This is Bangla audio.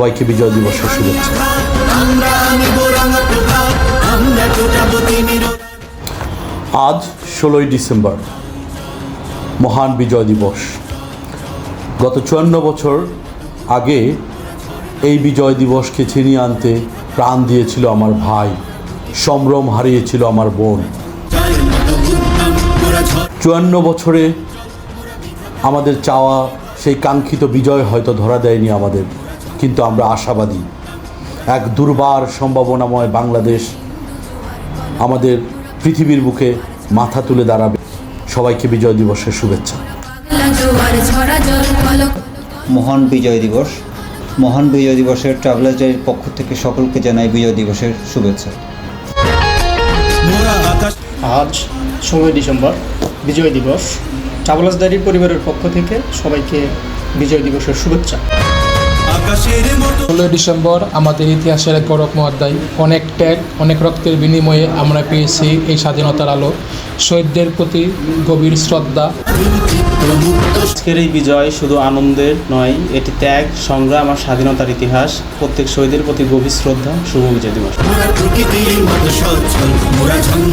সবাইকে বিজয় দিবসের শুভেচ্ছা। আজ 16ই ডিসেম্বর, মহান বিজয় দিবস। গত 54 বছর আগে এই বিজয় দিবসকে ছিনিয়ে আনতে প্রাণ দিয়েছিল আমার ভাই, সম্ভ্রম হারিয়েছিল আমার বোন। 54 বছরে আমাদের চাওয়া সেই কাঙ্ক্ষিত বিজয় হয়তো ধরা দেয়নি আমাদের, কিন্তু আমরা আশাবাদী এক দুর্বার সম্ভাবনাময় বাংলাদেশ আমাদের পৃথিবীর বুকে মাথা তুলে দাঁড়াবে। সবাইকে বিজয় দিবসের শুভেচ্ছা। মহান বিজয় দিবস। মহান বিজয় দিবসের ট্রাভেলার্স ডায়েরির পক্ষ থেকে সকলকে জানাই বিজয় দিবসের শুভেচ্ছা। আজ 16 ডিসেম্বর, বিজয় দিবস। ট্রাভেলার্স ডায়েরির পরিবারের পক্ষ থেকে সবাইকে বিজয় দিবসের শুভেচ্ছা। 16 ডিসেম্বর আমাদের ইতিহাসের এক গৌরবময় অধ্যায়। অনেক ত্যাগ, অনেক রক্তের বিনিময়ে আমরা পেয়েছি এই স্বাধীনতার আলো। শহীদদের প্রতি গভীর শ্রদ্ধা। আজকের এই বিজয় শুধু আনন্দের নয়, এটি ত্যাগ, সংগ্রাম আর স্বাধীনতার ইতিহাস। প্রত্যেক শহীদের প্রতি গভীর শ্রদ্ধা। শুভ বিজয় দিবস।